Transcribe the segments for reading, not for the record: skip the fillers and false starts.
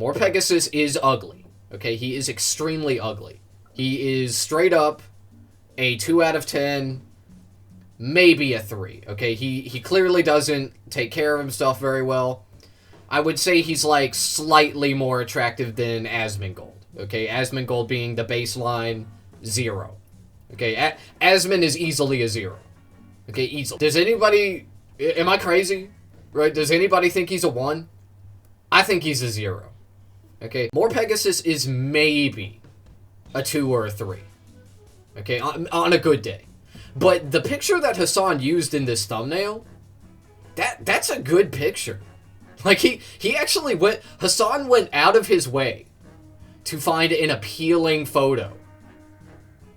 MorePegasus is ugly. Okay, he is extremely ugly. He is straight up a 2 out of 10, maybe a 3. Okay, he clearly doesn't take care of himself very well. I would say he's like slightly more attractive than Asmongold. Okay, Asmongold being the baseline 0. Okay, Asmon is easily a 0. Okay, easily. Does anybody... Am I crazy? Right? Does anybody think he's a 1? I think he's a 0. Okay, MorePegasus is maybe a 2 or a 3. Okay, on a good day. But the picture that Hassan used in this thumbnail, that's a good picture. Like, he actually Hassan went out of his way to find an appealing photo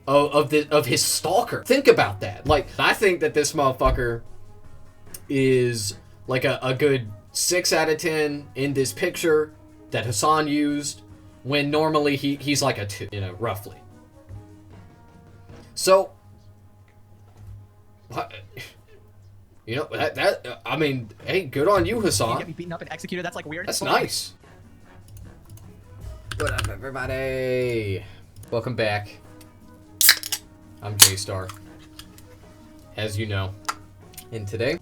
of his stalker. Think about that. Like, I think that this motherfucker is like a good 6 out of 10 in this picture that Hassan used, when normally he's like a 2, roughly. So, I mean, hey, good on you, Hassan. You get me beaten up and executed. That's like weird. That's nice. What up, everybody? Welcome back. I'm J-Star, as you know. And today,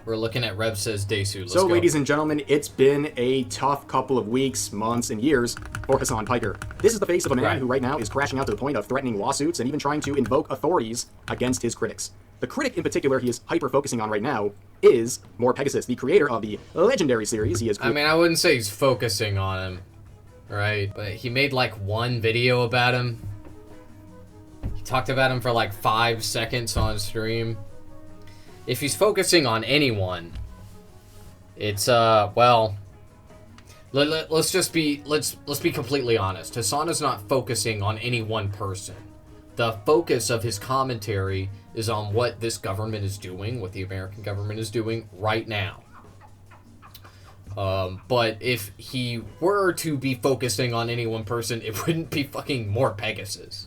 we're looking at Rev Says Desu. Let's go. Ladies and gentlemen, it's been a tough couple of weeks, months, and years for Hassan Piker. This is the face of a man who right now is crashing out to the point of threatening lawsuits and even trying to invoke authorities against his critics. The critic in particular he is hyper-focusing on right now is MorePegasus, the creator of the legendary series. I mean, I wouldn't say he's focusing on him, right? But he made like one video about him. He talked about him for like 5 seconds on stream. If he's focusing on anyone, it's well, let's be completely honest. Hassan is not focusing on any one person. The focus of his commentary is on what this government is doing, what the American government is doing right now. But if he were to be focusing on any one person, it wouldn't be fucking MorePegasus.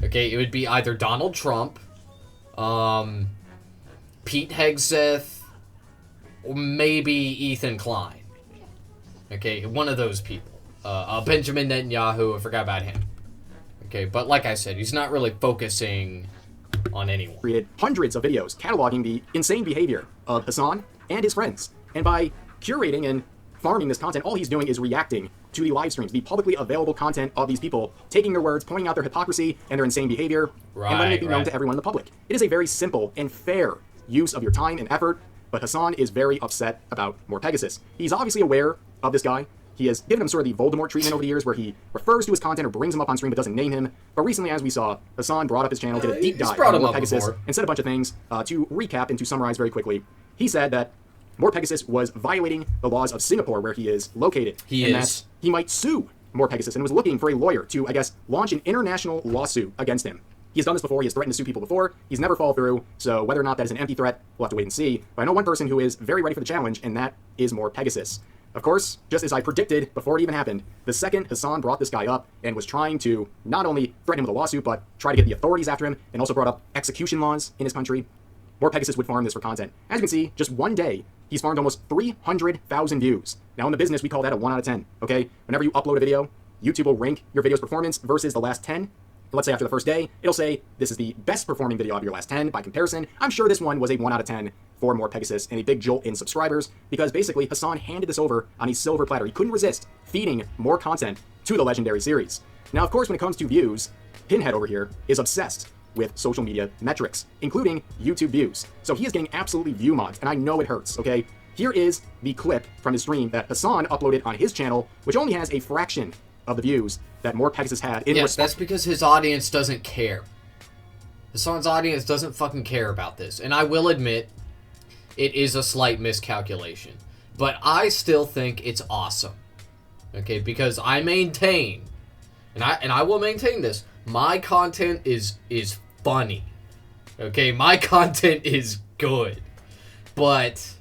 Okay, it would be either Donald Trump, Pete Hegseth, or maybe Ethan Klein. Okay, one of those people. Benjamin Netanyahu, I forgot about him. Okay, but like I said, he's not really focusing on anyone. Created hundreds of videos cataloging the insane behavior of Hassan and his friends. And by curating and farming this content, all he's doing is reacting to the live streams, the publicly available content of these people, taking their words, pointing out their hypocrisy and their insane behavior, and letting it be known to everyone in the public. It is a very simple and fair use of your time and effort, but Hassan is very upset about MorePegasus. He's obviously aware of this guy. He has given him sort of the Voldemort treatment over the years, where he refers to his content or brings him up on stream but doesn't name him. But recently, as we saw, Hassan brought up his channel, did a deep dive on MorePegasus, and said a bunch of things. To recap and to summarize very quickly, he said that MorePegasus was violating the laws of Singapore, where he is located. That he might sue MorePegasus, and was looking for a lawyer to, I guess, launch an international lawsuit against him. He has done this before. He has threatened to sue people before. He's never followed through. So whether or not that is an empty threat, we'll have to wait and see. But I know one person who is very ready for the challenge, and that is MorePegasus. Of course, just as I predicted before it even happened, the second Hassan brought this guy up and was trying to not only threaten him with a lawsuit, but try to get the authorities after him, and also brought up execution laws in his country, MorePegasus would farm this for content. As you can see, just one day, he's farmed almost 300,000 views. Now in the business, we call that a 1 out of 10, okay? Whenever you upload a video, YouTube will rank your video's performance versus the last 10. Let's say after the first day, it'll say this is the best performing video of your last 10 by comparison. I'm sure this one was a 1 out of 10 for MorePegasus and a big jolt in subscribers, because basically Hassan handed this over on a silver platter. He couldn't resist feeding more content to the legendary series. Now, of course, when it comes to views, Pinhead over here is obsessed with social media metrics, including YouTube views. So he is getting absolutely view mods, and I know it hurts, okay? Here is the clip from his stream that Hassan uploaded on his channel, which only has a fraction of the views that MorePegasus had in Yes, that's because his audience doesn't care. Hassan's audience doesn't fucking care about this. And I will admit, it is a slight miscalculation. But I still think it's awesome. Okay, because I maintain, and I will maintain this, my content is funny. Okay, my content is good. But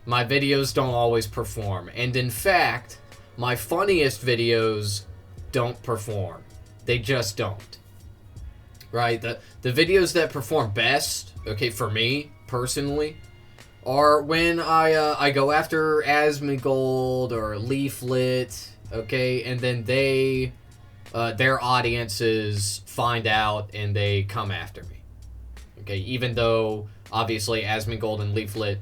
my videos don't always perform. And in fact, my funniest videos don't perform. They just don't. Right? The videos that perform best, okay, for me, personally, are when I go after Asmongold or Leaflet, okay, and then they their audiences find out and they come after me. Okay, even though obviously Asmongold and Leaflet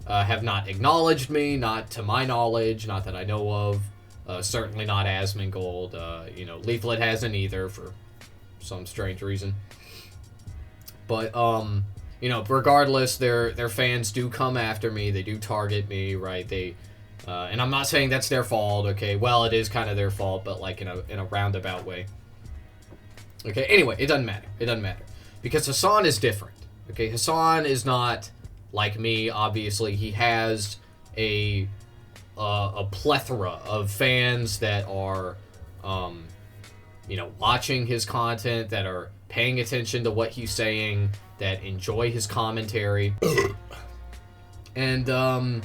have not acknowledged me, not to my knowledge, not that I know of. Certainly not Asmongold. Leaflet hasn't either for some strange reason. But regardless, their fans do come after me. They do target me, right? And I'm not saying that's their fault. Okay, well, it is kind of their fault, but like in a roundabout way. Okay, anyway, it doesn't matter. It doesn't matter because Hassan is different. Okay, Hassan is not like me. Obviously, he has a plethora of fans that are, watching his content, that are paying attention to what he's saying, that enjoy his commentary. And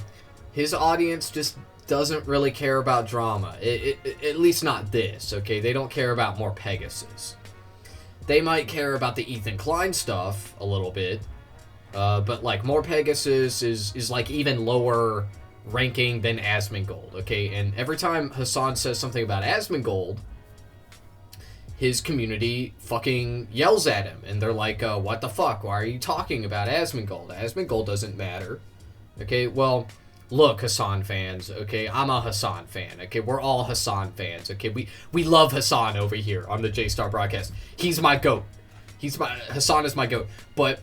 his audience just doesn't really care about drama. At least not this, okay? They don't care about MorePegasus. They might care about the Ethan Klein stuff a little bit, but like MorePegasus is like even lower ranking than Asmongold, okay? And every time Hassan says something about Asmongold, his community fucking yells at him, and they're like, what the fuck? Why are you talking about Asmongold? Asmongold doesn't matter. Okay, well, look, Hassan fans, okay? I'm a Hassan fan, okay? We're all Hassan fans, okay? We love Hassan over here on the J-Star broadcast. He's my GOAT. Hassan is my GOAT. But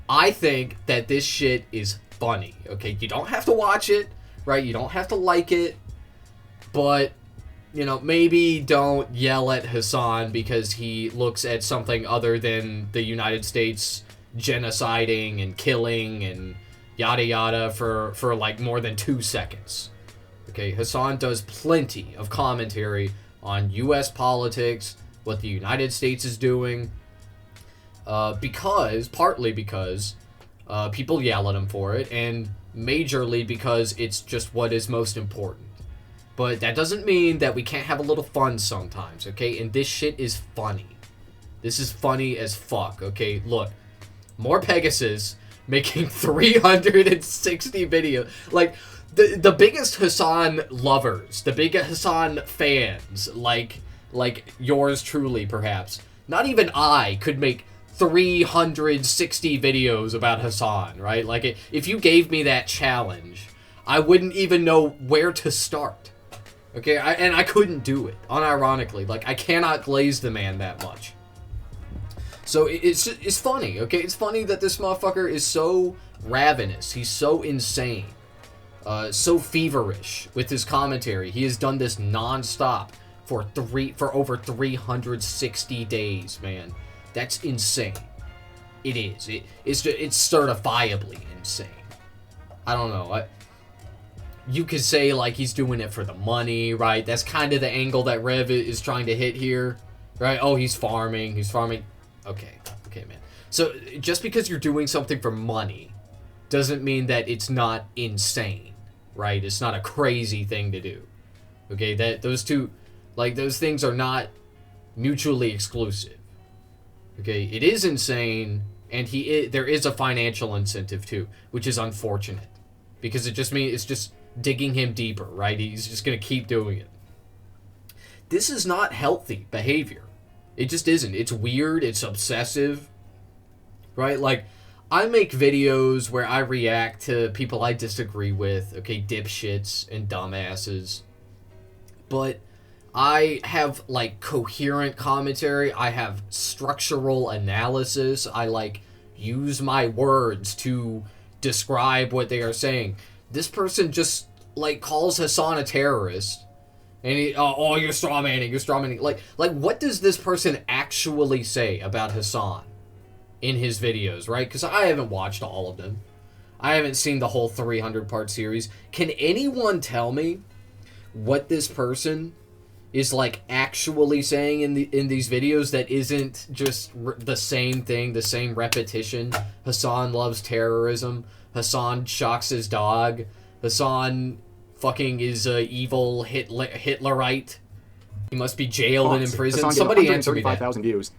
I think that this shit is funny, okay? You don't have to watch it, right? You don't have to like it, but, maybe don't yell at Hassan because he looks at something other than the United States genociding and killing and yada yada for like more than 2 seconds. Okay, Hassan does plenty of commentary on U.S. politics, what the United States is doing, partly because people yell at him for it, and majorly because it's just what is most important. But that doesn't mean that we can't have a little fun sometimes, okay? And this shit is funny. This is funny as fuck, okay? Look, MorePegasus making 360 videos. Like, the biggest Hassan lovers, the biggest Hassan fans, like yours truly, perhaps. Not even I could make 360 videos about Hassan, right? Like, if you gave me that challenge, I wouldn't even know where to start. Okay, and I couldn't do it, unironically. Like, I cannot glaze the man that much. So it's funny, okay? It's funny that this motherfucker is so ravenous. He's so insane. So feverish with his commentary. He has done this non-stop for over 360 days, man. That's insane. It is. It's certifiably insane. I don't know. You could say, like, he's doing it for the money, right? That's kind of the angle that Rev is trying to hit here, right? Oh, he's farming. Okay, man. So, just because you're doing something for money doesn't mean that it's not insane, right? It's not a crazy thing to do, okay? Those things are not mutually exclusive, okay? It is insane, and there is a financial incentive, too, which is unfortunate, because it just means it's just digging him deeper, right? He's just going to keep doing it. This is not healthy behavior. It just isn't. It's weird. It's obsessive, right? Like, I make videos where I react to people I disagree with, okay, dipshits and dumbasses. But I have, like, coherent commentary. I have structural analysis. I, like, use my words to describe what they are saying. This person just, like, calls Hassan a terrorist. And you're strawmanning. Like, what does this person actually say about Hassan in his videos, right? Because I haven't watched all of them. I haven't seen the whole 300-part series. Can anyone tell me what this person is, like, actually saying in these videos that isn't just the same thing, the same repetition? Hassan loves terrorism. Hassan shocks his dog. Hassan fucking is evil Hitlerite. He must be jailed and imprisoned. Hassan Somebody answer me that. 135,000 views.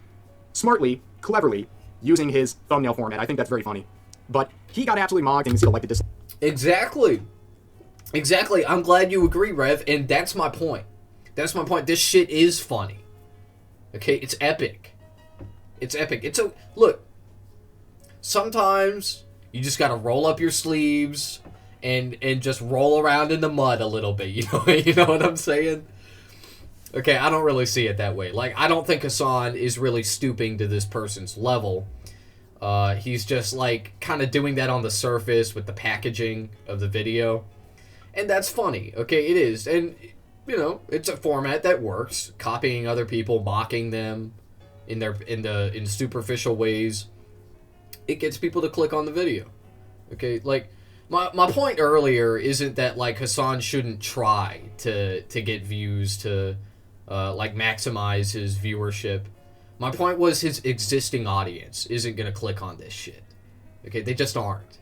Smartly, cleverly, using his thumbnail format. I think that's very funny. But he got absolutely mocked and like the Exactly. Exactly. I'm glad you agree, Rev, and that's my point. That's my point. This shit is funny. Okay, it's epic. It's epic. Look. Sometimes you just gotta roll up your sleeves and just roll around in the mud a little bit. You know what I'm saying? Okay, I don't really see it that way. Like, I don't think Hassan is really stooping to this person's level. He's just like kind of doing that on the surface with the packaging of the video. And that's funny. Okay, it is. And it's a format that works. Copying other people, mocking them in superficial ways. It gets people to click on the video. Okay, like my point earlier isn't that like Hassan shouldn't try to get views to like maximize his viewership. My point was his existing audience isn't gonna click on this shit. Okay, they just aren't.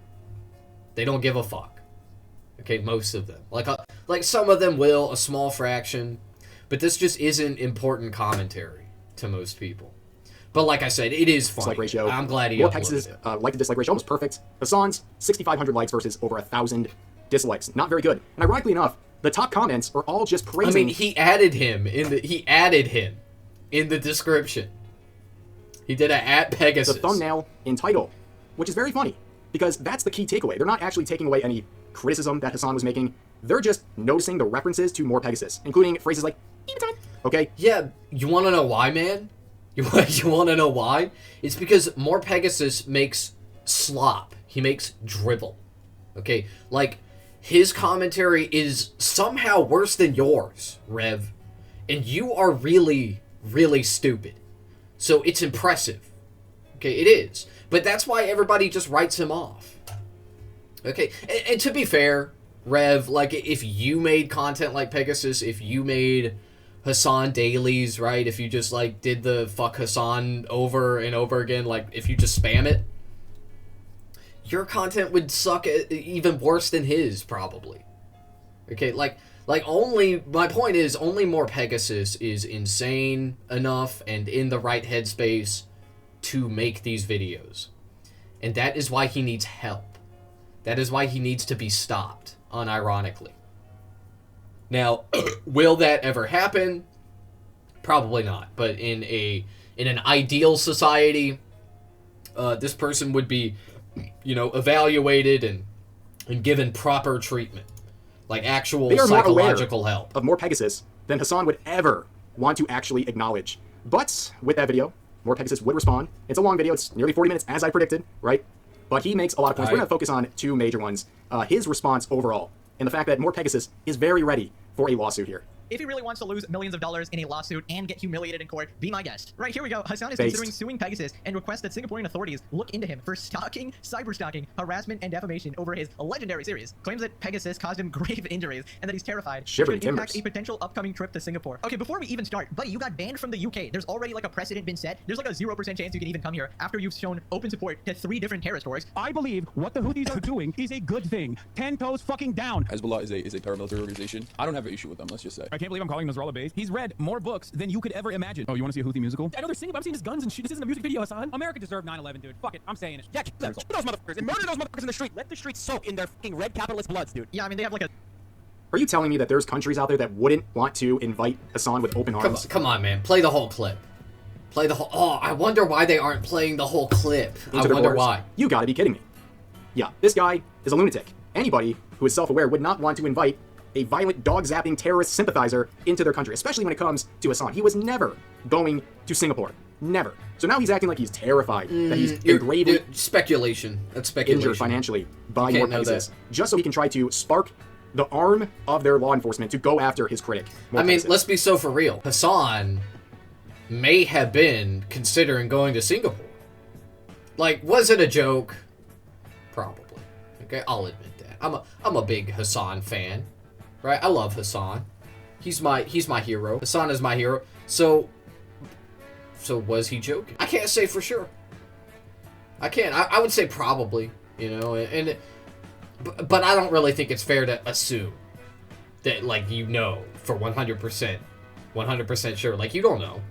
They don't give a fuck. Okay, most of them. Like some of them will, a small fraction, but this just isn't important commentary to most people. But like I said, it is funny. Dislike ratio. I'm glad he MorePegasus' uploaded it. like to dislike ratio almost perfect. Hassan's 6,500 likes versus over 1,000 dislikes. Not very good. And ironically enough, the top comments are all just praising. I mean, he added him in the description. He did a @Pegasus. The thumbnail in title, which is very funny because that's the key takeaway. They're not actually taking away any criticism that Hassan was making. They're just noticing the references to MorePegasus, including phrases like okay? Yeah, you want to know why, man? You want to know why? It's because MorePegasus makes slop. He makes dribble. Okay? Like, his commentary is somehow worse than yours, Rev. And you are really, really stupid. So it's impressive. Okay, it is. But that's why everybody just writes him off. Okay? And to be fair, Rev, like, if you made content like Pegasus, if you made Hassan dailies, right? If you just, like, did the fuck Hassan over and over again, like, if you just spam it, your content would suck even worse than his, probably. Okay, like only, my point is, only MorePegasus is insane enough and in the right headspace to make these videos. And that is why he needs help. That is why he needs to be stopped, unironically. Now, will that ever happen? Probably not. But in an ideal society, this person would be, evaluated and given proper treatment, like actual psychological help. Of MorePegasus than Hassan would ever want to actually acknowledge. But with that video, MorePegasus would respond. It's a long video. It's nearly 40 minutes, as I predicted, right? But he makes a lot of points. We're going to focus on two major ones. His response overall, and the fact that MorePegasus is very ready for a lawsuit here. If he really wants to lose millions of dollars in a lawsuit and get humiliated in court, be my guest. Right, here we go. Hassan is considering suing Pegasus and requests that Singaporean authorities look into him for stalking, cyber-stalking, harassment, and defamation over his legendary series. Claims that Pegasus caused him grave injuries and that he's terrified it could impact a potential upcoming trip to Singapore. Okay, before we even start, buddy, you got banned from the UK. There's already like a precedent been set. There's like a 0% chance you can even come here after you've shown open support to 3 different terrorist orgs. I believe what the Houthis are doing is a good thing. 10 toes fucking down. Hezbollah is a paramilitary organization. I don't have an issue with them, let's just say. I can't believe I'm calling Nasrallah based. He's read more books than you could ever imagine. Oh, you want to see a Houthi musical? I know they're singing, but I'm seeing his guns and shit. This isn't a music video, Hassan. America deserved 9/11, dude. Fuck it. I'm saying it. Yeah, kill those motherfuckers and murder those motherfuckers in the street. Let the streets soak in their fucking red capitalist bloods, dude. Yeah, I mean, they have like a... Are you telling me that there's countries out there that wouldn't want to invite Hassan with open arms? Come on, man. Play the whole clip. Play the whole... Oh, I wonder why they aren't playing the whole clip. I wonder why. You gotta be kidding me. Yeah, this guy is a lunatic. Anybody who is self-aware would not want to invite a violent, dog-zapping terrorist sympathizer into their country, especially when it comes to Hassan. He was never going to Singapore. Never. So now he's acting like he's terrified, that he's gravely speculation. That's speculation. Injured financially by MorePegasus, just so he can try to spark the arm of their law enforcement to go after his critic. I mean, let's be so for real. Hassan may have been considering going to Singapore. Like, was it a joke? Probably. Okay, I'll admit that. I'm a big Hassan fan. Right? I love Hassan. He's my hero. Hassan is my hero. So was he joking? I can't say for sure. I can't. I would say probably, but I don't really think it's fair to assume that, like, for 100% sure. Like, you don't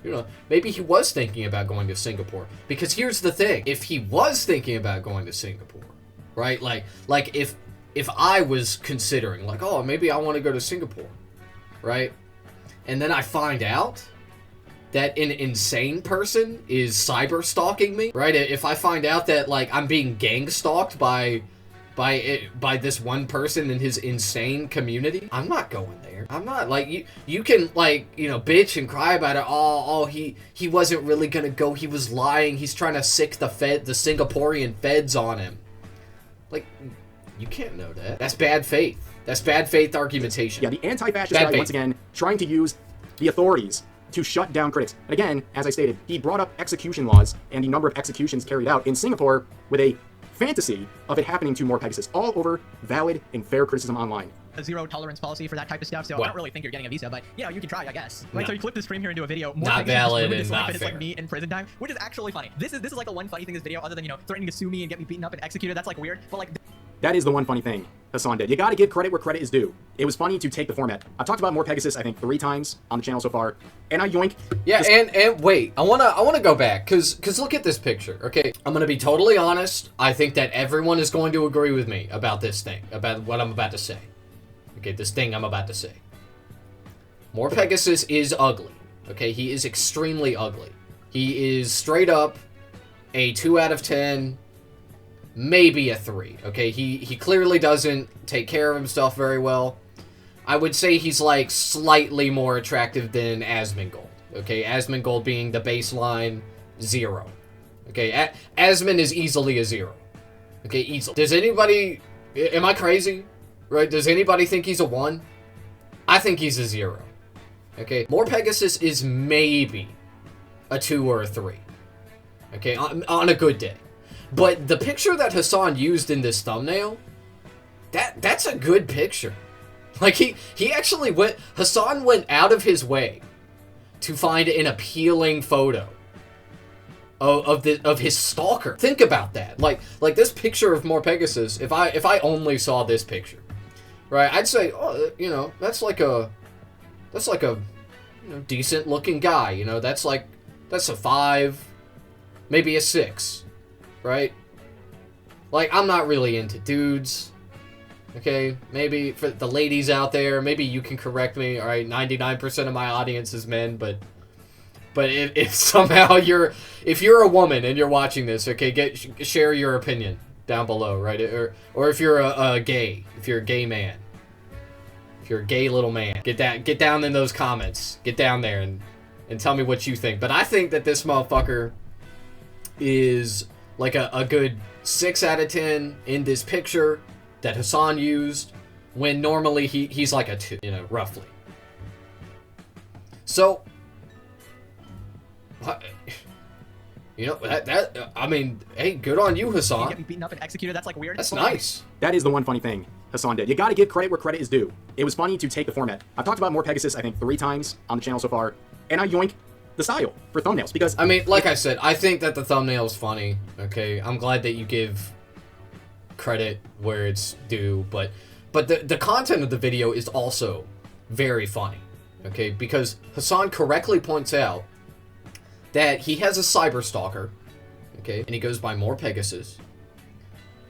know. Maybe he was thinking about going to Singapore. Because here's the thing. If he was thinking about going to Singapore, right? Like if I was considering, like, oh, maybe I want to go to Singapore, right? And then I find out that an insane person is cyber stalking me, right? If I find out that, like, I'm being gang stalked by this one person in his insane community, I'm not going there. I'm not. Like, you can, like, you know, bitch and cry about it. Oh, he wasn't really gonna go. He was lying. He's trying to sick the Singaporean feds on him. Like, you can't know that. That's bad faith. That's bad faith argumentation. Yeah, the anti-fascist guy, once again, trying to use the authorities to shut down critics. And again, as I stated, he brought up execution laws and the number of executions carried out in Singapore with a fantasy of it happening to MorePegasus, all over valid and fair criticism online. A zero tolerance policy for that type of stuff, so What? I don't really think you're getting a visa, but, you know, you can try, I guess. Like, No. so you flip the stream here into a video. Not MorePegasus valid ruined and his life not it's like fair. me in prison time, which is actually funny. This is like the one funny thing in this video, other than, you know, threatening to sue me and get me beaten up and executed. That's like weird, but like. That is the one funny thing Hassan did. You gotta give credit where credit is due. It was funny to take the format. I've talked about MorePegasus, I think, 3 times on the channel so far, and I yoink. Yeah, and wait, I wanna go back, cause look at this picture, okay? I'm gonna be totally honest. I think that everyone is going to agree with me about this thing, about what I'm about to say. Okay, this thing I'm about to say. MorePegasus is ugly. Okay, he is extremely ugly. He is straight up a 2 out of 10. Maybe a 3, okay? He clearly doesn't take care of himself very well. I would say he's, like, slightly more attractive than Asmongold, okay? Asmongold being the baseline 0, okay? Asmon is easily a 0, okay? Easily. Does anybody... Am I crazy? Right? Does anybody think he's a 1? I think he's a 0, okay? MorePegasus is maybe a 2 or a 3, okay? On a good day. But the picture that Hassan used in this thumbnail, that's a good picture. Like, he actually Hassan went out of his way to find an appealing photo of his stalker. Think about that. Like this picture of MorePegasus, if I only saw this picture, right, I'd say, oh, you know, that's like a you know, decent looking guy, you know, that's a 5, maybe a 6. Right? Like, I'm not really into dudes. Okay? Maybe for the ladies out there, maybe you can correct me. Alright, 99% of my audience is men, but if somehow if you're a woman and you're watching this, okay, share your opinion down below, right? Or if you're a gay man. If you're a gay little man, get down in those comments. Get down there and tell me what you think. But I think that this motherfucker is like a good 6 out of 10 in this picture that Hassan used, when normally he's like a 2, you know, roughly. So, you know, I mean, hey, good on you, Hassan. Get me beaten up and executed. That's like weird. That's nice. That is the one funny thing Hassan did. You gotta give credit where credit is due. It was funny to take the format. I've talked about MorePegasus, I think, 3 times on the channel so far, and I yoink the style for thumbnails, because... I mean, like I said, I think that the thumbnail is funny, okay? I'm glad that you give credit where it's due, but the content of the video is also very funny, okay? Because Hassan correctly points out that he has a cyber stalker, okay? And he goes by MorePegasus.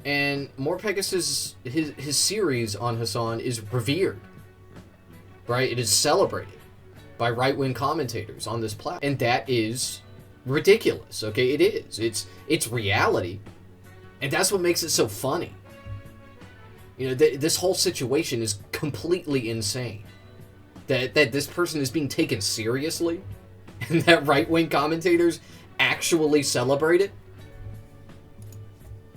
And MorePegasus, his series on Hassan is revered, right? It is celebrated by right-wing commentators on this platform, and that is ridiculous. Okay, it is. It's reality, and that's what makes it so funny. You know, this whole situation is completely insane. That this person is being taken seriously, and that right-wing commentators actually celebrate it.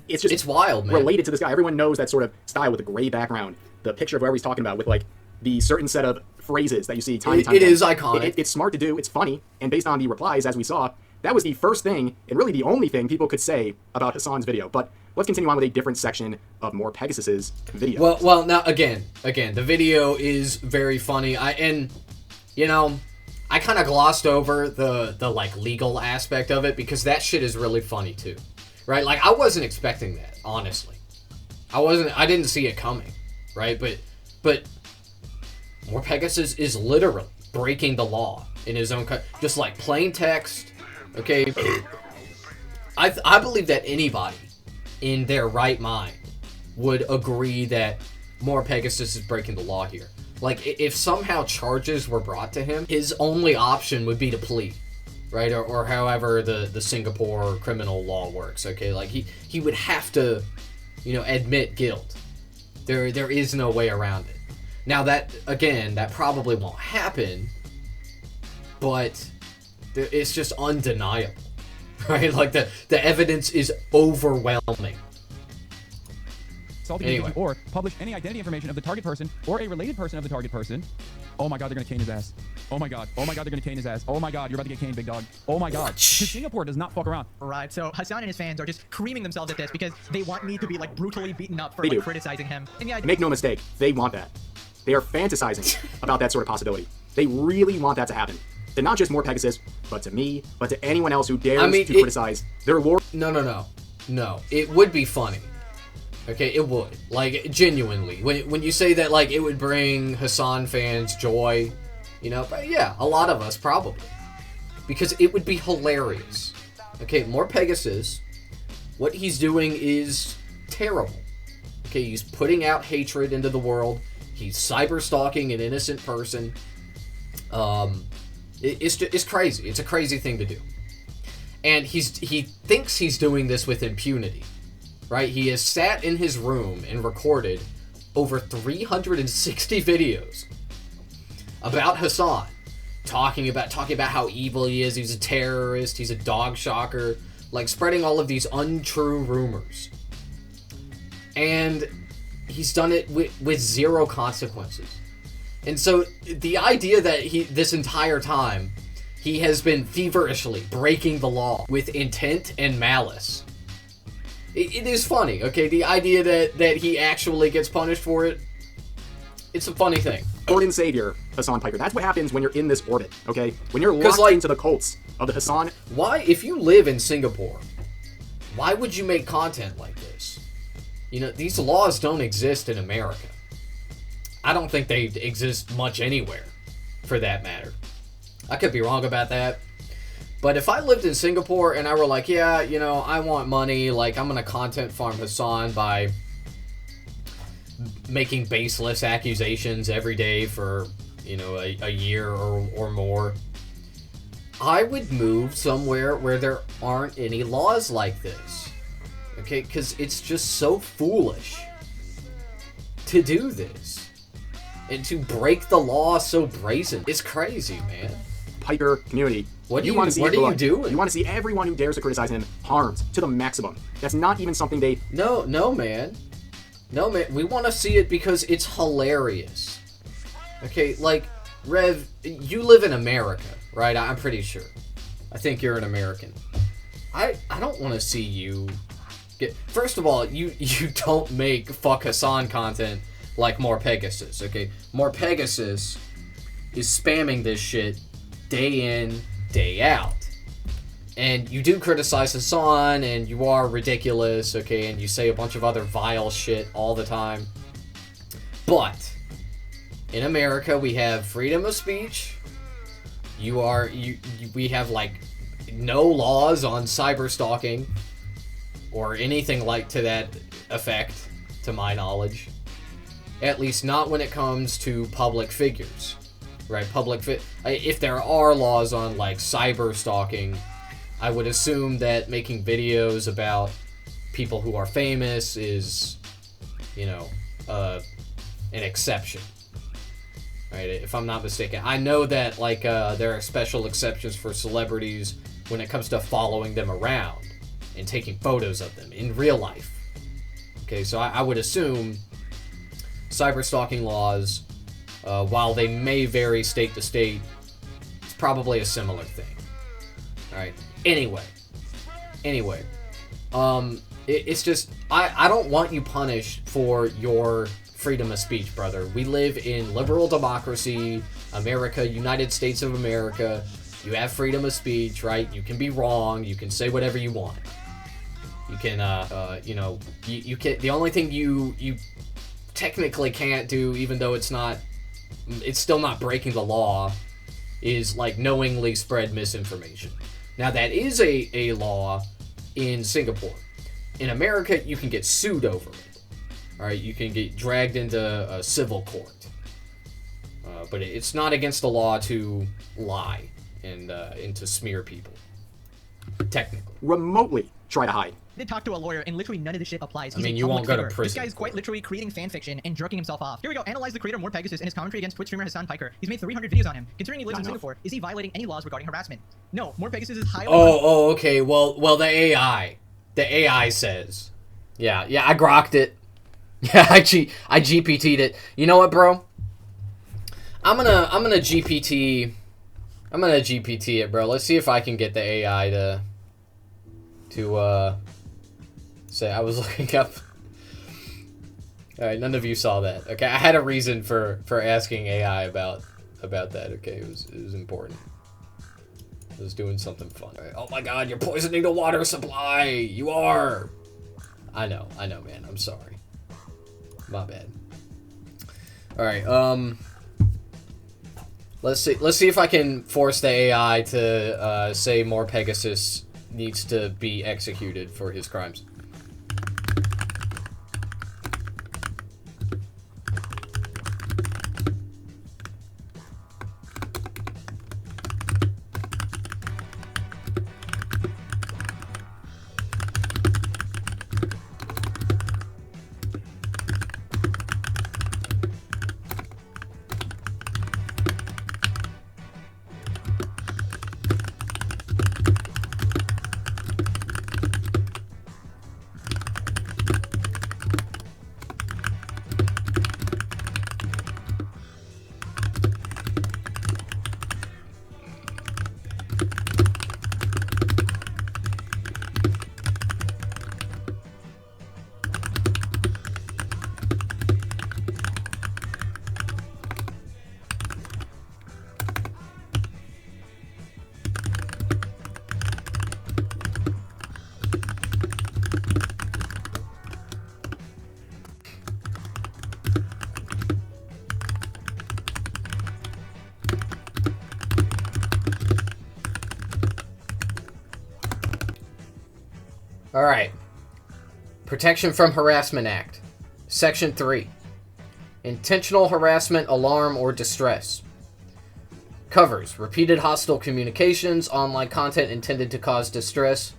It's wild, man. Related to this guy, everyone knows that sort of style with the gray background, the picture of whoever he's talking about, with like the certain set of phrases that you see time and time It again. is iconic. It's smart to do, it's funny, and based on the replies, as we saw, that was the first thing, and really the only thing people could say about Hassan's video. But let's continue on with a different section of MorePegasus's video. Well, now, again, the video is very funny. And, you know, I kind of glossed over the like, legal aspect of it, because that shit is really funny, too. Right? Like, I wasn't expecting that, honestly. I didn't see it coming, right? But MorePegasus is literally breaking the law in his own just like plain text, okay? I believe that anybody in their right mind would agree that MorePegasus is breaking the law here. Like, if somehow charges were brought to him, his only option would be to plead, right? Or however the Singapore criminal law works, okay? Like, he would have to, admit guilt. There is no way around it. Now, that probably won't happen, but it's just undeniable, right? Like, the evidence is overwhelming. Anyway. Or publish any identity information of the target person or a related person of the target person. Oh my god, they're gonna cane his ass. Oh my god, they're gonna cane his ass. Oh my god, you're about to get caned, big dog. Oh my god. Because Singapore does not fuck around. Right, so Hassan and his fans are just creaming themselves at this because they want me to be like brutally beaten up for criticizing him. And yeah, make no mistake, they want that. They are fantasizing about that sort of possibility. They really want that to happen. To not just MorePegasus, but to me, but to anyone else who dares to criticize their lord. No. It would be funny. Okay, it would. Like, genuinely. When you say that, like, it would bring Hassan fans joy, but yeah, a lot of us probably. Because it would be hilarious. Okay, MorePegasus, what he's doing is terrible. Okay, he's putting out hatred into the world. He's cyber-stalking an innocent person. It's crazy. It's a crazy thing to do. And he thinks he's doing this with impunity. Right? He has sat in his room and recorded over 360 videos about Hassan, talking about how evil he is. He's a terrorist. He's a dog shocker, like spreading all of these untrue rumors. And he's done it with zero consequences. And so the idea that this entire time he has been feverishly breaking the law with intent and malice. It is funny, okay? The idea that he actually gets punished for it, it's a funny thing. Lord and Savior, Hassan Piker. That's what happens when you're in this orbit, okay? When you're locked into the cults of the Hassan. Why, if you live in Singapore, why would you make content like this? These laws don't exist in America. I don't think they exist much anywhere, for that matter. I could be wrong about that. But if I lived in Singapore and I were like, yeah, I want money, like, I'm gonna content farm Hassan by making baseless accusations every day for, a year or more, I would move somewhere where there aren't any laws like this. Okay? Because it's just so foolish to do this. And to break the law so brazen. It's crazy, man. Piker community. What are you doing? You want to see everyone who dares to criticize him harmed to the maximum. That's not even something they... No, man. We want to see it because it's hilarious. Okay, like, Rev, you live in America, right? I'm pretty sure. I think you're an American. I don't want to see you get... First of all, you don't make fuck Hassan content like MorePegasus, okay? MorePegasus is spamming this shit day in, day out. And you do criticize Hassan, and you are ridiculous, okay, and you say a bunch of other vile shit all the time. But in America, we have freedom of speech. We have, like, no laws on cyber stalking or anything like to that effect, to my knowledge. At least not when it comes to public figures. Right, if there are laws on, like, cyber stalking, I would assume that making videos about people who are famous is, an exception. Right, if I'm not mistaken. I know that, like, there are special exceptions for celebrities when it comes to following them around and taking photos of them in real life. Okay, so I would assume cyber stalking laws, while they may vary state to state, it's probably a similar thing. Alright, anyway, it's just, I don't want you punished for your freedom of speech, brother. We live in liberal democracy, America, United States of America. You have freedom of speech, right? You can be wrong, you can say whatever you want. You can, you can, the only thing you technically can't do, even though it's still not breaking the law, is, like, knowingly spread misinformation. Now, that is a law in Singapore. In America, you can get sued over it. All right, you can get dragged into a civil court. But it's not against the law to lie and to smear people. Technically. Remotely try to hide. Did talk to a lawyer, and literally none of this shit applies. He's I mean, a you won't public go to figure. prison This guy's for quite it. literally creating fan fiction and jerking himself off. Here we go. Analyze the creator MorePegasus and his commentary against Twitch streamer Hassan Piker. He's made 300 videos on him. Considering he lives in Singapore, is he violating any laws regarding harassment? No. MorePegasus is highly... Oh, okay. Well, the AI says. Yeah, I grokked it. Yeah, I GPT'd it. You know what, bro? I'm gonna GPT it, bro. Let's see if I can get the AI to say I was looking up. All right, none of you saw that. Okay, I had a reason for asking AI about that. Okay, it was important. I was doing something fun. All right. Oh my God, you're poisoning the water supply. You are. I know, man. I'm sorry. My bad. All right. Let's see if I can force the AI to say MorePegasus needs to be executed for his crimes. All right. Protection from Harassment Act. Section 3. Intentional harassment, alarm, or distress. Covers repeated hostile communications, online content intended to cause distress,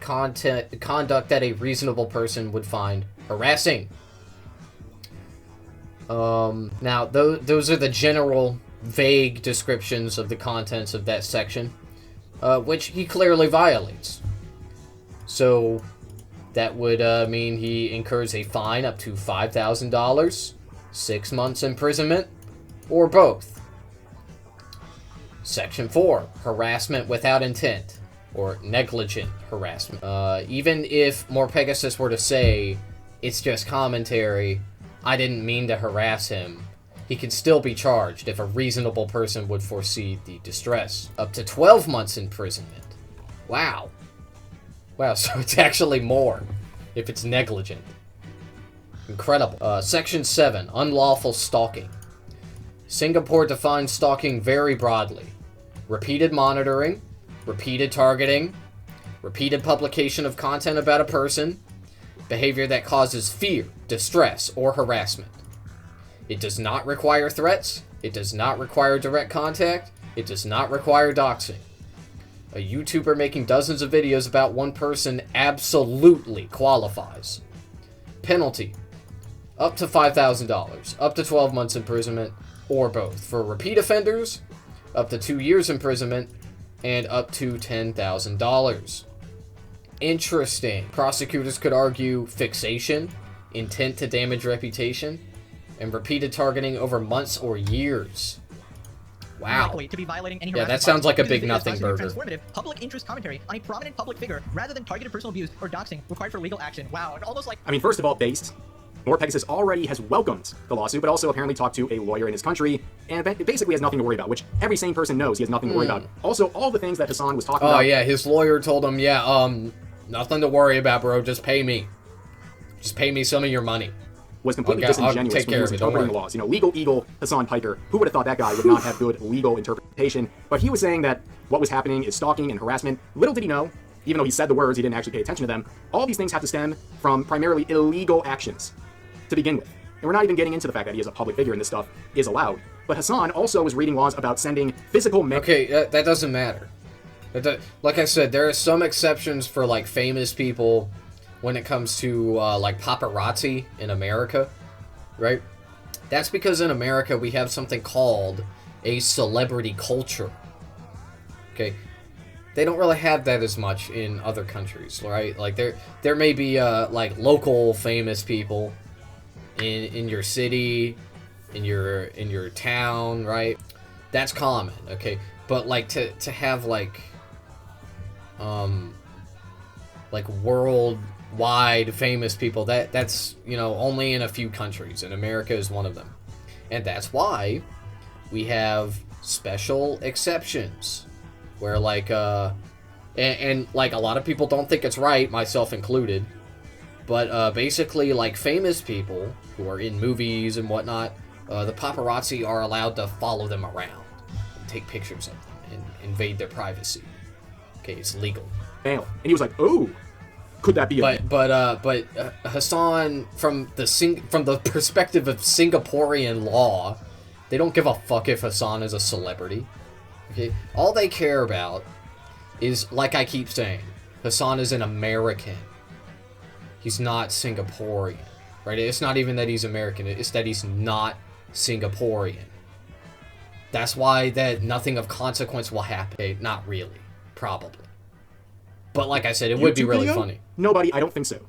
conduct that a reasonable person would find harassing. Now, those are the general, vague descriptions of the contents of that section, which he clearly violates. So, that would mean he incurs a fine up to $5,000, 6 months imprisonment, or both. Section 4, harassment without intent, or negligent harassment. Even if MorePegasus were to say, it's just commentary, I didn't mean to harass him, he could still be charged if a reasonable person would foresee the distress. Up to 12 months imprisonment. Wow. Wow, so it's actually more if it's negligent. Incredible. Section 7, unlawful stalking. Singapore defines stalking very broadly. Repeated monitoring, repeated targeting, repeated publication of content about a person, behavior that causes fear, distress, or harassment. It does not require threats, it does not require direct contact, it does not require doxing. A YouTuber making dozens of videos about one person absolutely qualifies. Penalty. Up to $5,000, up to 12 months imprisonment, or both. For repeat offenders, up to 2 years imprisonment, and up to $10,000. Interesting. Prosecutors could argue fixation, intent to damage reputation, and repeated targeting over months or years. Wow. Likely to be violating any Yeah, that harassment sounds like a laws. big This video nothing is burger. Transformative public interest commentary on a prominent public figure rather than targeted personal abuse or doxing required for legal action. Wow, almost like... I mean, first of all, based, MorePegasus already has welcomed the lawsuit, but also apparently talked to a lawyer in his country, and it basically has nothing to worry about, which every sane person knows he has nothing to worry about. Also, all the things that Hassan was talking about... Oh, yeah, his lawyer told him, nothing to worry about, bro, just pay me. Just pay me some of your money. Was completely I'll disingenuous take when he care was of it, don't interpreting the worry. laws. You know, legal eagle Hassan Piker, who would have thought that guy would not have good legal interpretation? But he was saying that what was happening is stalking and harassment. Little did he know, even though he said the words, he didn't actually pay attention to them. All these things have to stem from primarily illegal actions. to begin with. And we're not even getting into the fact that he is a public figure and this stuff is allowed. But Hassan also was reading laws about sending physical... Okay, that doesn't matter. Like I said, there are some exceptions for, like, famous people when it comes to, like, paparazzi in America, right? That's because in America we have something called a celebrity culture. Okay? They don't really have that as much in other countries, right? Like, there may be, like, local famous people in your city, in your town, right? That's common, okay? But, like, to have, like worldwide famous people, that's, you know, only in a few countries, and America is one of them. And that's why we have special exceptions where, like, and like, a lot of people don't think it's right, myself included, but basically, like, famous people who are in movies and whatnot, the paparazzi are allowed to follow them around and take pictures of them and invade their privacy. Okay, it's legal. Male. And he was like, oh, could that be But Hassan, from the perspective of Singaporean law, they don't give a fuck if Hassan is a celebrity. Okay? All they care about is, like I keep saying, Hassan is an American. He's not Singaporean. Right? It's not even that he's American, it's that he's not Singaporean. That's why that nothing of consequence will happen. Okay, not really. Probably. But like I said, it would be really funny. Nobody, I don't think so.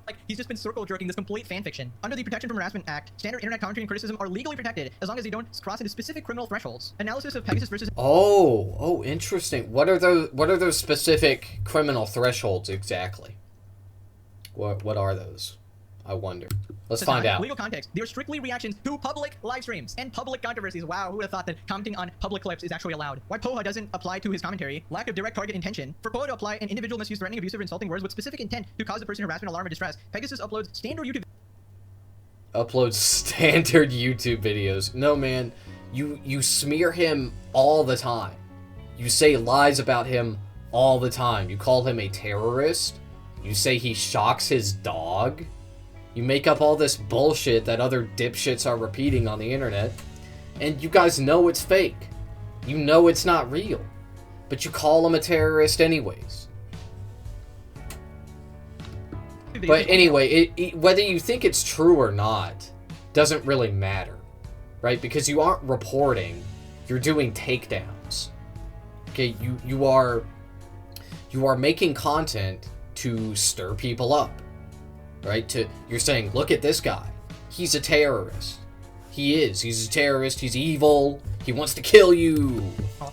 Like, he's just been circle jerking this complete fan fiction. Under the Protection from Harassment Act, standard internet commentary and criticism are legally protected as long as they don't cross into specific criminal thresholds. Analysis of Pegasus versus... Oh, interesting. What are those specific criminal thresholds exactly? What are those? I wonder. Let's find out. Legal context. They are strictly reactions to public live streams and public controversies. Wow, who would have thought that commenting on public clips is actually allowed? Why Poha doesn't apply to his commentary? Lack of direct target intention. For Poha to apply, an individual must use threatening, abusive, or insulting words with specific intent to cause the person harassment, alarm, or distress. Pegasus uploads standard YouTube videos. No, man. You smear him all the time. You say lies about him all the time. You call him a terrorist. You say he shocks his dog. You make up all this bullshit that other dipshits are repeating on the internet, and you guys know it's fake. You know it's not real, but you call him a terrorist anyways. But anyway, whether you think it's true or not doesn't really matter, right? Because you aren't reporting, you're doing takedowns. Okay, you are making content to stir people up. Right? You're saying, look at this guy. He's a terrorist. He's a terrorist. He's evil. He wants to kill you.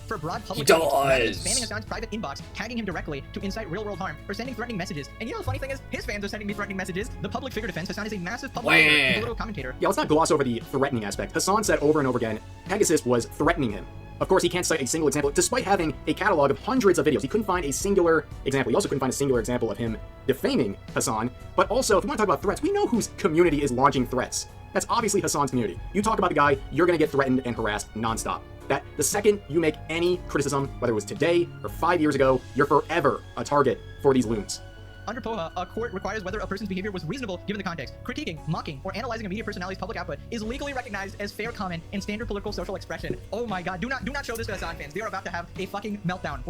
For broad public he does. Spamming Hassan's private inbox, tagging him directly to incite real-world harm, or sending threatening messages. And you know the funny thing is, his fans are sending me threatening messages. The public figure defense, Hassan is a massive public figure and political commentator. Yeah, let's not gloss over the threatening aspect. Hassan said over and over again, Pegasus was threatening him. Of course, he can't cite a single example. Despite having a catalog of hundreds of videos, he couldn't find a singular example. He also couldn't find a singular example of him defaming Hassan. But also, if we want to talk about threats, we know whose community is launching threats. That's obviously Hassan's community. You talk about a guy, you're going to get threatened and harassed nonstop. That the second you make any criticism, whether it was today or 5 years ago, you're forever a target for these loons. Under Poha, a court requires whether a person's behavior was reasonable given the context. Critiquing, mocking, or analyzing a media personality's public output is legally recognized as fair comment and standard political social expression. Oh my god, do not show this to Hassan fans. They are about to have a fucking meltdown.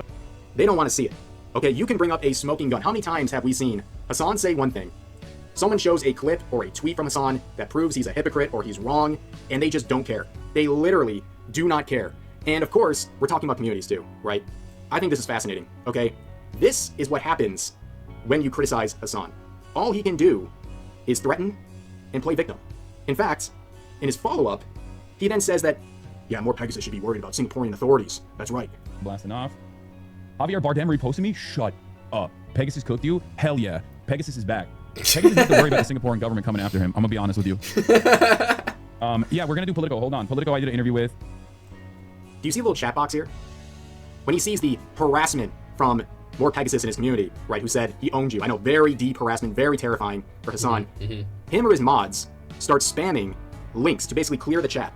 They don't want to see it. Okay, you can bring up a smoking gun. How many times have we seen Hassan say one thing? Someone shows a clip or a tweet from Hassan that proves he's a hypocrite or he's wrong, and they just don't care. They literally do not care. And of course, we're talking about communities too, right? I think this is fascinating, okay? This is what happens when you criticize Hassan. All he can do is threaten and play victim. In fact, in his follow-up, he then says that, yeah, MorePegasus should be worried about Singaporean authorities. That's right. Blasting off. Javier Bardem reposted me? Shut up. Pegasus cooked you? Hell yeah. Pegasus is back. Pegasus doesn't have to worry about the Singaporean government coming after him. I'm gonna be honest with you. Yeah, we're gonna do Politico. Hold on. Politico I did an interview with. Do you see a little chat box here? When he sees the harassment from MorePegasus in his community, right, who said he owned you. I know, very deep harassment, very terrifying for Hassan. Him or his mods start spamming links to basically clear the chat.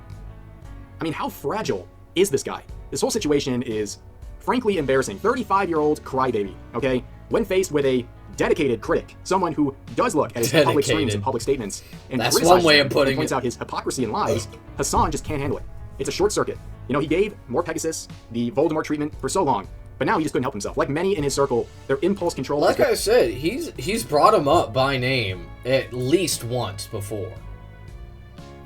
I mean, how fragile is this guy? This whole situation is frankly embarrassing. 35-year-old crybaby, okay? When faced with a dedicated critic, someone who does look at his public streams Dedicated. and public statements and That's criticizes one way them of putting and points it. out his hypocrisy and lies, Hassan just can't handle it. It's a short circuit. You know, he gave MorePegasus the Voldemort treatment for so long, but now he just couldn't help himself. Like many in his circle, their impulse control Like is I said, he's brought him up by name at least once before.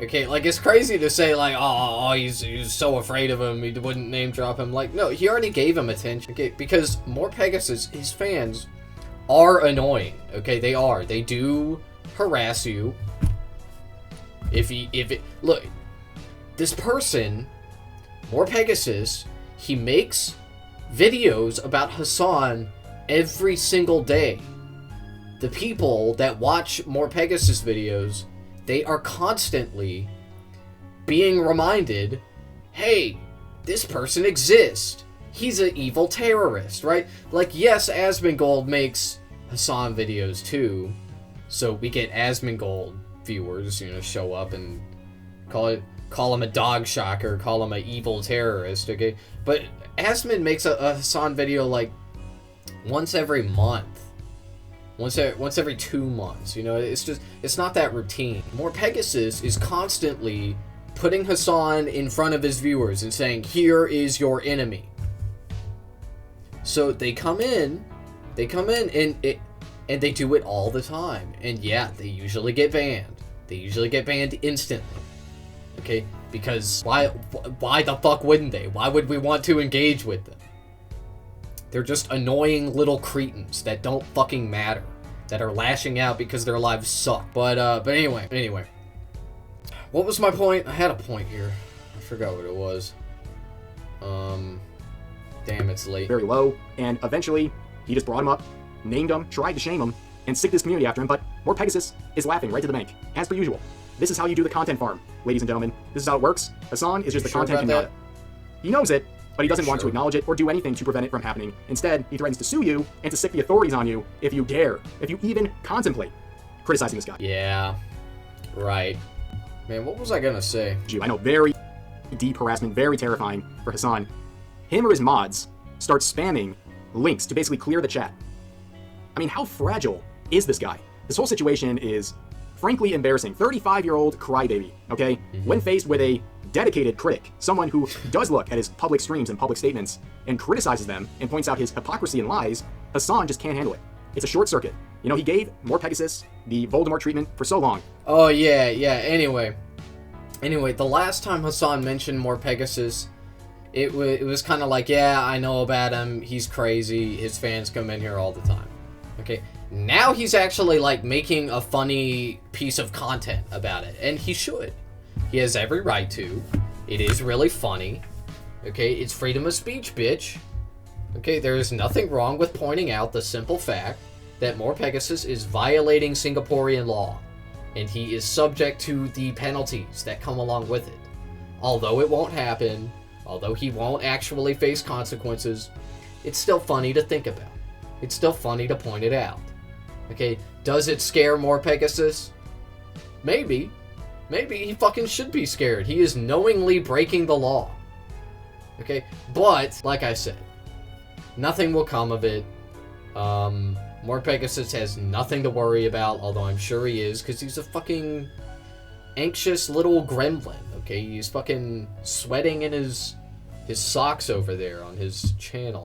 Okay, like, it's crazy to say, like, oh, he's so afraid of him, he wouldn't name drop him. Like, no, he already gave him attention. Okay, because MorePegasus, his fans are annoying. Okay, they are. They do harass you. Look, this person, MorePegasus, he makes videos about Hassan every single day. The people that watch MorePegasus videos, they are constantly being reminded, hey, this person exists. He's an evil terrorist, right? Like, yes, Asmongold makes Hassan videos too, so we get Asmongold viewers, you know, show up and call him a dog shocker, call him an evil terrorist, okay? But Asmon makes a Hassan video like once every month. Once every 2 months, you know, it's not that routine. MorePegasus is constantly putting Hassan in front of his viewers and saying, here is your enemy. So they come in and they do it all the time. And yeah, they usually get banned. They usually get banned instantly. Okay? Because why the fuck wouldn't they? Why would we want to engage with them? They're just annoying little cretins that don't fucking matter, that are lashing out because their lives suck. But anyway. What was my point? I had a point here. I forgot what it was. Damn, it's late. very low, and eventually he just brought him up, named him, tried to shame him, and sicked his community after him, but MorePegasus is laughing right to the bank, as per usual. This is how you do the content farm, ladies and gentlemen. This is how it works. Hassan is just the sure content about conductor. He knows it, but he doesn't want to Sure. acknowledge it or do anything to prevent it from happening. Instead, he threatens to sue you and to sick the authorities on you if you dare, if you even contemplate criticizing this guy. Yeah. Right. Man, what was I gonna say? I know, very deep harassment, very terrifying for Hassan. Him or his mods start spamming links to basically clear the chat. I mean, how fragile is this guy? This whole situation is frankly embarrassing. 35-year-old crybaby, okay? When faced with a dedicated critic, someone who does look at his public streams and public statements and criticizes them and points out his hypocrisy and lies, Hassan just can't handle it. It's a short circuit. You know, he gave MorePegasus the Voldemort treatment for so long. Oh, yeah. Anyway, the last time Hassan mentioned MorePegasus, it was kind of like, yeah, I know about him. He's crazy. His fans come in here all the time. Okay, now he's actually, like, making a funny piece of content about it. And he should. He has every right to. It is really funny. Okay, it's freedom of speech, bitch. Okay, there is nothing wrong with pointing out the simple fact that MorePegasus is violating Singaporean law, and he is subject to the penalties that come along with it. Although it won't happen, although he won't actually face consequences, it's still funny to think about. It's still funny to point it out. Okay, does it scare MorePegasus? Maybe. Maybe he fucking should be scared. He is knowingly breaking the law. Okay, but, like I said, nothing will come of it. MorePegasus has nothing to worry about, although I'm sure he is, because he's a fucking anxious little gremlin, okay? He's fucking sweating in his socks over there on his channel.